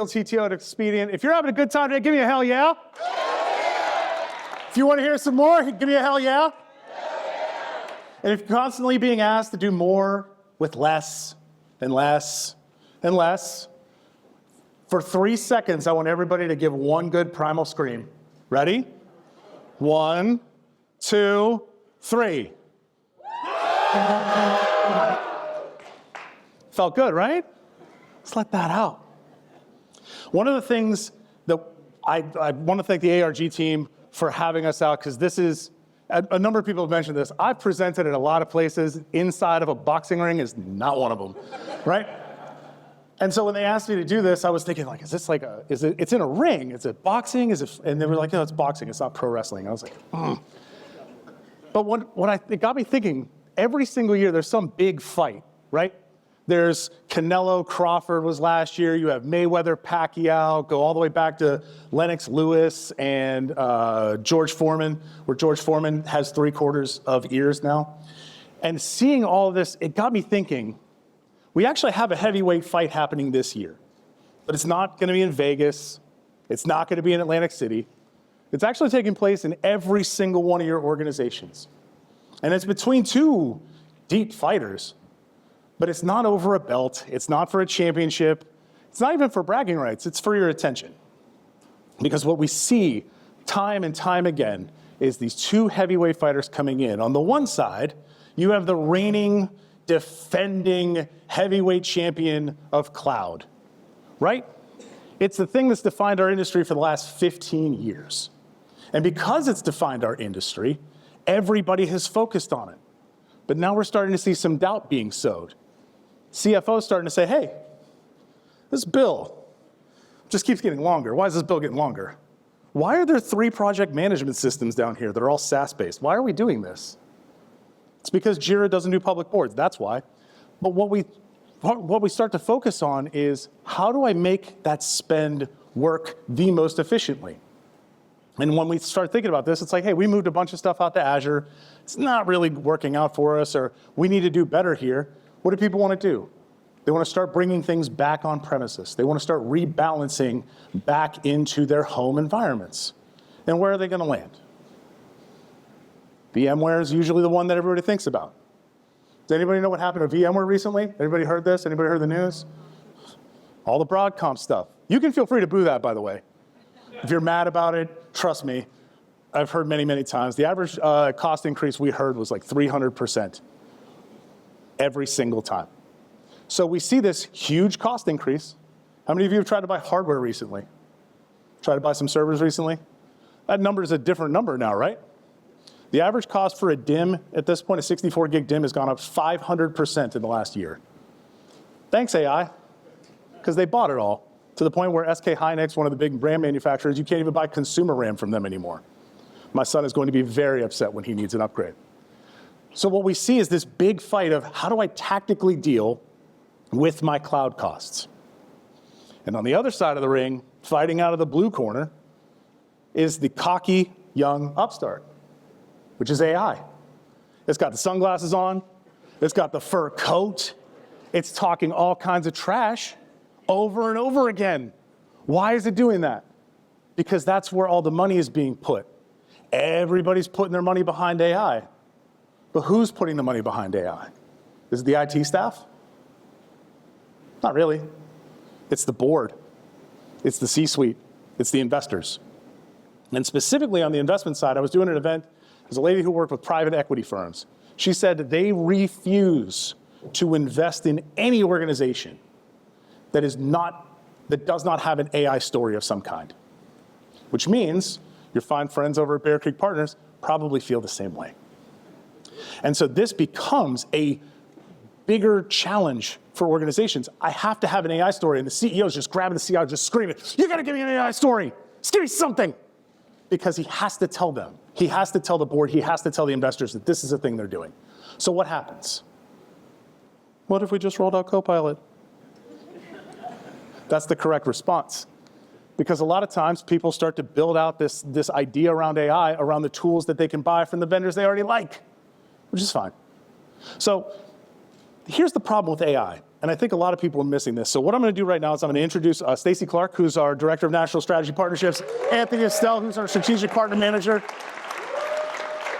CTO at Expedient. If you're having a good time today, give me a hell yeah. If you want to hear some more, give me a hell yeah. And if you're constantly being asked to do more with less and less and less, for 3 seconds, I want everybody to give one good primal scream. Ready? 1, 2, 3. Felt good, right? Let's let that out. One of the things that I want to thank the ARG team for having us out, because this is, a number of people have mentioned this. I've presented at a lot of places. Inside of a boxing ring is not one of them, right? And so when they asked me to do this, I was thinking, like, is this like it's in a ring? Is it boxing? And they were like, no, it's boxing. It's not pro wrestling. I was like, But it got me thinking, every single year there's some big fight, right? There's Canelo, Crawford was last year. You have Mayweather, Pacquiao, go all the way back to Lennox Lewis and George Foreman, where George Foreman has 3/4 of ears now. And seeing all of this, it got me thinking, we actually have a heavyweight fight happening this year, but it's not gonna be in Vegas. It's not gonna be in Atlantic City. It's actually taking place in every single one of your organizations. And it's between two deep fighters. But it's not over a belt, it's not for a championship, it's not even for bragging rights, it's for your attention. Because what we see time and time again is these two heavyweight fighters coming in. On the one side, you have the reigning, defending heavyweight champion of cloud, right? It's the thing that's defined our industry for the last 15 years. And because it's defined our industry, everybody has focused on it. But now we're starting to see some doubt being sowed. CFOs starting to say, hey, this bill just keeps getting longer. Why is this bill getting longer? Why are there 3 project management systems down here that are all SaaS-based? Why are we doing this? It's because Jira doesn't do public boards, that's why. But what we start to focus on is, how do I make that spend work the most efficiently? And when we start thinking about this, it's like, hey, we moved a bunch of stuff out to Azure. It's not really working out for us, or we need to do better here. What do people want to do? They want to start bringing things back on premises. They want to start rebalancing back into their home environments. And where are they going to land? VMware is usually the one that everybody thinks about. Does anybody know what happened to VMware recently? Anybody heard this? Anybody heard the news? All the Broadcom stuff. You can feel free to boo that, by the way. If you're mad about it, trust me, I've heard many, many times. The average cost increase we heard was like 300%. Every single time. So we see this huge cost increase. How many of you have tried to buy hardware recently? Tried to buy some servers recently? That number is a different number now, right? The average cost for a DIMM at this point, a 64 gig DIMM, has gone up 500% in the last year. Thanks, AI, because they bought it all, to the point where SK Hynix, one of the big RAM manufacturers, you can't even buy consumer RAM from them anymore. My son is going to be very upset when he needs an upgrade. So what we see is this big fight of, how do I tactically deal with my cloud costs? And on the other side of the ring, fighting out of the blue corner, is the cocky young upstart, which is AI. It's got the sunglasses on, it's got the fur coat, it's talking all kinds of trash over and over again. Why is it doing that? Because that's where all the money is being put. Everybody's putting their money behind AI. But who's putting the money behind AI? Is it the IT staff? Not really. It's the board. It's the C-suite. It's the investors. And specifically on the investment side, I was doing an event. There's a lady who worked with private equity firms. She said that they refuse to invest in any organization that does not have an AI story of some kind. Which means your fine friends over at Bear Creek Partners probably feel the same way. And so this becomes a bigger challenge for organizations. I have to have an AI story, and the CEO is just grabbing the CIO, just screaming, you gotta give me an AI story, just give me something. Because he has to tell them, he has to tell the board, he has to tell the investors that this is the thing they're doing. So what happens? What if we just rolled out Copilot? That's the correct response. Because a lot of times people start to build out this idea around AI, around the tools that they can buy from the vendors they already like, which is fine. So here's the problem with AI. And I think a lot of people are missing this. So what I'm going to do right now is I'm going to introduce Stacy Clark, who's our Director of National Strategy Partnerships, Anthony Estelle, who's our Strategic Partner Manager.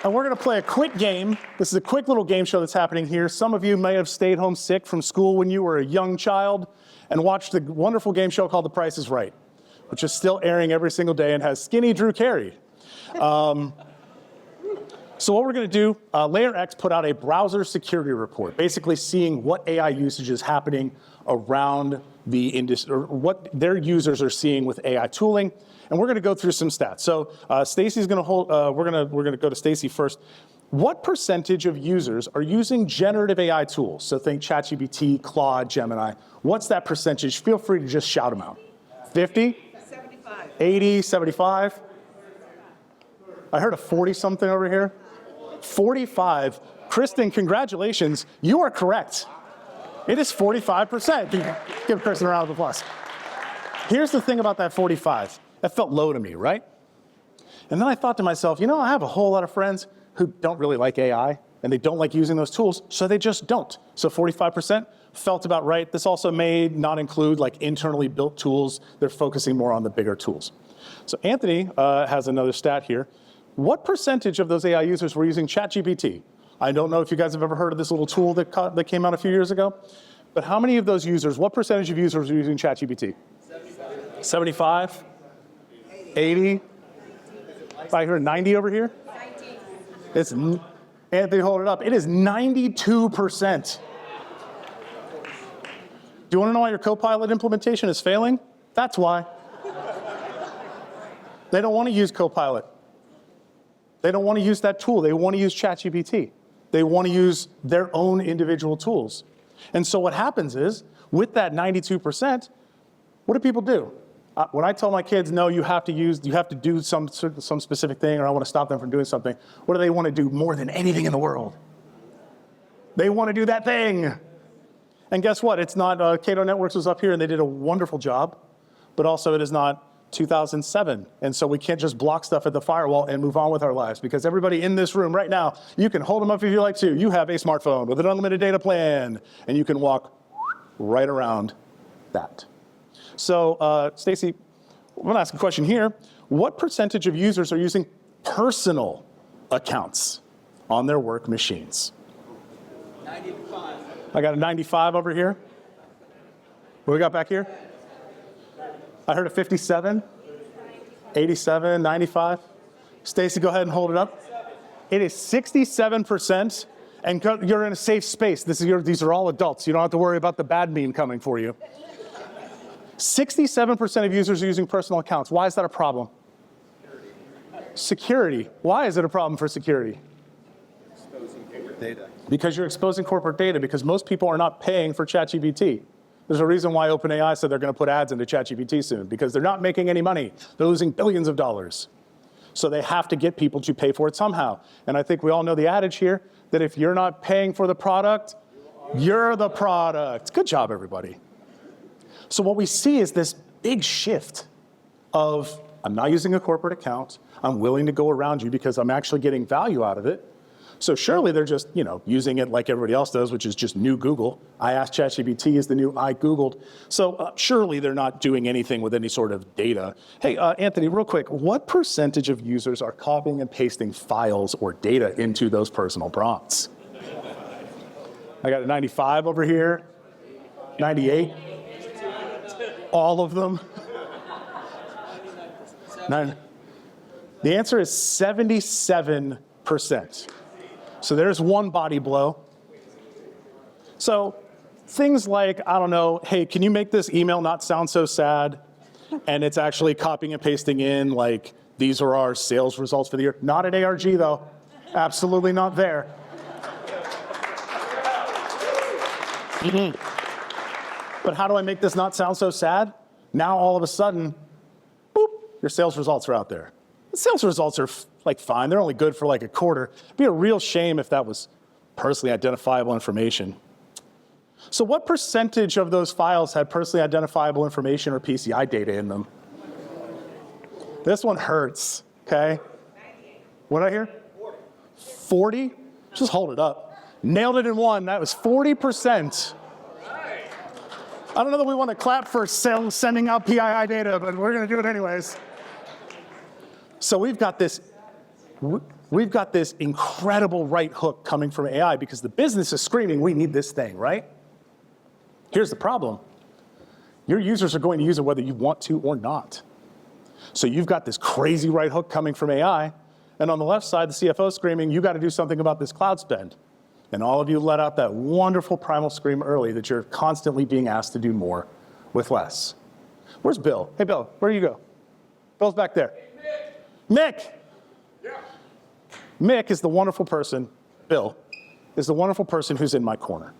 And we're going to play a quick game. This is a quick little game show that's happening here. Some of you may have stayed home sick from school when you were a young child and watched the wonderful game show called The Price is Right, which is still airing every single day and has skinny Drew Carey. So what we're going to do, Layer X put out a browser security report, basically seeing what AI usage is happening around the industry, or what their users are seeing with AI tooling. And we're going to go through some stats. So Stacy's going to hold. We're going to go to Stacy first. What percentage of users are using generative AI tools? So think ChatGPT, Claude, Gemini. What's that percentage? Feel free to just shout them out. 50? 75. 80, 75? I heard a 40-something over here. 45. Kristen, congratulations. You are correct. It is 45%. Give Kristen a round of applause. Here's the thing about that 45. That felt low to me, right? And then I thought to myself, you know, I have a whole lot of friends who don't really like AI, and they don't like using those tools, so they just don't. So 45% felt about right. This also may not include like internally built tools. They're focusing more on the bigger tools. So Anthony has another stat here. What percentage of those AI users were using ChatGPT? I don't know if you guys have ever heard of this little tool that came out a few years ago, but how many of those users, what percentage of users are using ChatGPT? 75? 80? I heard 90 over here? 90. It's, Anthony, hold it up. It is 92%. Do you want to know why your Copilot implementation is failing? That's why. They don't want to use Copilot. They don't want to use that tool. They want to use ChatGPT. They want to use their own individual tools. And so what happens is, with that 92%, what do people do? When I tell my kids, no, you have to do some specific thing, or I want to stop them from doing something, what do they want to do more than anything in the world? They want to do that thing. And guess what? It's not, Cato Networks was up here and they did a wonderful job, but also it is not 2007. And so we can't just block stuff at the firewall and move on with our lives, because everybody in this room right now, you can hold them up if you like to. You have a smartphone with an unlimited data plan, and you can walk right around that. So Stacy, I'm going to ask a question here. What percentage of users are using personal accounts on their work machines? 95. I got a 95 over here. What we got back here? I heard a 57, 87, 95. Stacy, go ahead and hold it up. It is 67%, and you're in a safe space. These are all adults. You don't have to worry about the bad meme coming for you. 67% of users are using personal accounts. Why is that a problem? Security. Why is it a problem for security? Exposing corporate data. Because you're exposing corporate data, because most people are not paying for ChatGPT. There's a reason why OpenAI said they're going to put ads into ChatGPT soon, because they're not making any money. They're losing billions of dollars. So they have to get people to pay for it somehow. And I think we all know the adage here that if you're not paying for the product, you're the product. Good job, everybody. So what we see is this big shift of, I'm not using a corporate account. I'm willing to go around you because I'm actually getting value out of it. So surely they're just, using it like everybody else does, which is just new Google. I asked ChatGPT is the new I Googled. So surely they're not doing anything with any sort of data. Hey, Anthony, real quick, what percentage of users are copying and pasting files or data into those personal prompts? I got a 95 over here, 98. All of them? Nine. The answer is 77%. So there's one body blow. So things like, I don't know, hey, can you make this email not sound so sad? And it's actually copying and pasting in, like, these are our sales results for the year. Not at ARG, though. Absolutely not there. But how do I make this not sound so sad? Now, all of a sudden, boop, your sales results are out there. The sales results are fine. They're only good for like a quarter. It'd be a real shame if that was personally identifiable information. So what percentage of those files had personally identifiable information or PCI data in them? This one hurts, okay? What did I hear? 40? Just hold it up. Nailed it in one. That was 40%. I don't know that we want to clap for sending out PII data, but we're going to do it anyways. So we've got this incredible right hook coming from AI because the business is screaming, we need this thing, right? Here's the problem. Your users are going to use it whether you want to or not. So you've got this crazy right hook coming from AI, and on the left side, the CFO screaming, you got to do something about this cloud spend. And all of you let out that wonderful primal scream early that you're constantly being asked to do more with less. Where's Bill? Hey, Bill, where do you go? Bill's back there. Hey, Mick! Yeah. Mick is the wonderful person, Bill, is the wonderful person who's in my corner.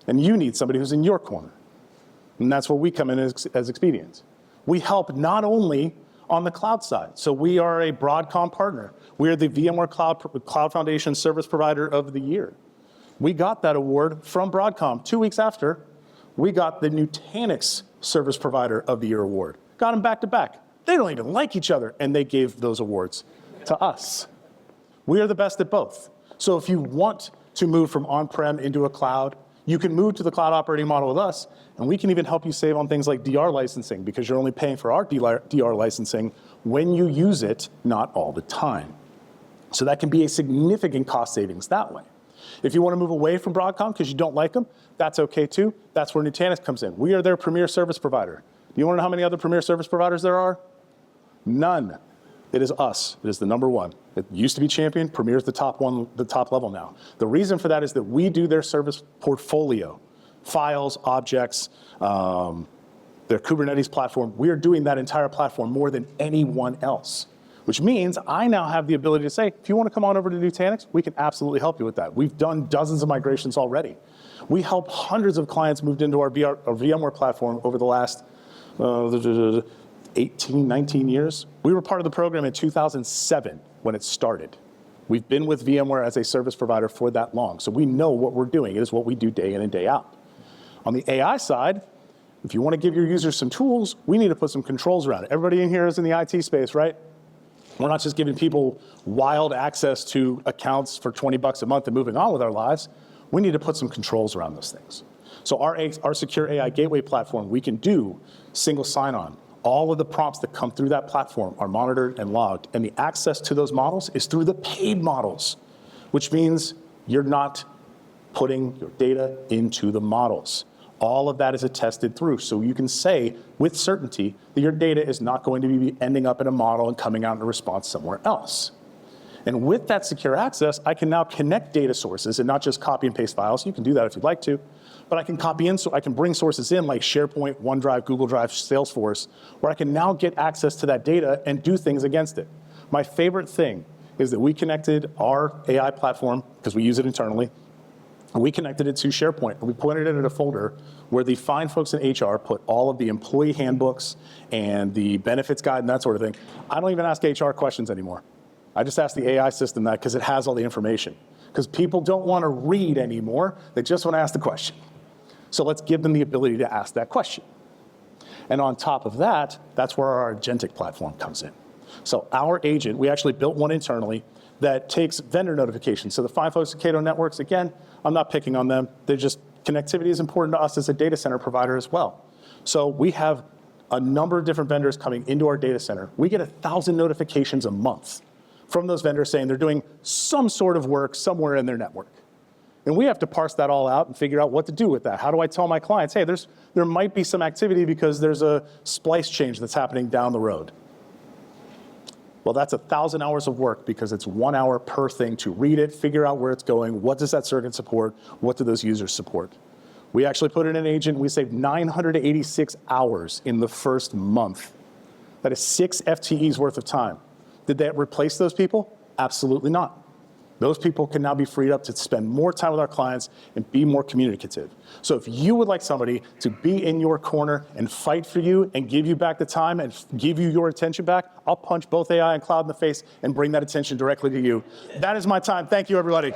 And you need somebody who's in your corner. And that's where we come in as Expedient. We help not only on the cloud side. So we are a Broadcom partner. We are the VMware Cloud Foundation Service Provider of the Year. We got that award from Broadcom 2 weeks after we got the Nutanix Service Provider of the Year award. Got them back to back. They don't even like each other, and they gave those awards to us. We are the best at both. So if you want to move from on-prem into a cloud, you can move to the cloud operating model with us, and we can even help you save on things like DR licensing because you're only paying for our DR licensing when you use it, not all the time. So that can be a significant cost savings that way. If you want to move away from Broadcom because you don't like them, that's okay too. That's where Nutanix comes in. We are their premier service provider. Do you want to know how many other premier service providers there are? None. It is us. It is the number one. It used to be Champion. Premier is the top one, the top level now. The reason for that is that we do their service portfolio, files, objects, their Kubernetes platform. We are doing that entire platform more than anyone else, which means I now have the ability to say, if you want to come on over to Nutanix, we can absolutely help you with that. We've done dozens of migrations already. We help hundreds of clients moved into our VMware platform over the last 18, 19 years. We were part of the program in 2007 when it started. We've been with VMware as a service provider for that long, so we know what we're doing. It is what we do day in and day out. On the AI side, if you want to give your users some tools, we need to put some controls around it. Everybody in here is in the IT space, right? We're not just giving people wild access to accounts for 20 bucks a month and moving on with our lives. We need to put some controls around those things. So our secure AI gateway platform, we can do single sign-on. All of the prompts that come through that platform are monitored and logged, and the access to those models is through the paid models, which means you're not putting your data into the models. All of that is attested through, so you can say with certainty that your data is not going to be ending up in a model and coming out in a response somewhere else. And with that secure access, I can now connect data sources and not just copy and paste files. You can do that if you'd like to. But I can copy in, so I can bring sources in like SharePoint, OneDrive, Google Drive, Salesforce, where I can now get access to that data and do things against it. My favorite thing is that we connected our AI platform, because we use it internally, and we connected it to SharePoint, and we pointed it in a folder where the fine folks in HR put all of the employee handbooks and the benefits guide and that sort of thing. I don't even ask HR questions anymore. I just ask the AI system that because it has all the information. Because people don't want to read anymore, they just want to ask the question. So let's give them the ability to ask that question. And on top of that, that's where our agentic platform comes in. So our agent, we actually built one internally that takes vendor notifications. So the fine folks at Cato Networks, again, I'm not picking on them. They're just, connectivity is important to us as a data center provider as well. So we have a number of different vendors coming into our data center. We get 1,000 notifications a month from those vendors saying they're doing some sort of work somewhere in their network. And we have to parse that all out and figure out what to do with that. How do I tell my clients, hey, there might be some activity because there's a splice change that's happening down the road. Well, that's 1,000 hours of work because it's 1 hour per thing to read it, figure out where it's going, what does that circuit support, what do those users support. We actually put in an agent, we saved 986 hours in the first month. That is 6 FTEs worth of time. Did that replace those people? Absolutely not. Those people can now be freed up to spend more time with our clients and be more communicative. So if you would like somebody to be in your corner and fight for you and give you back the time and give you your attention back, I'll punch both AI and cloud in the face and bring that attention directly to you. That is my time. Thank you, everybody.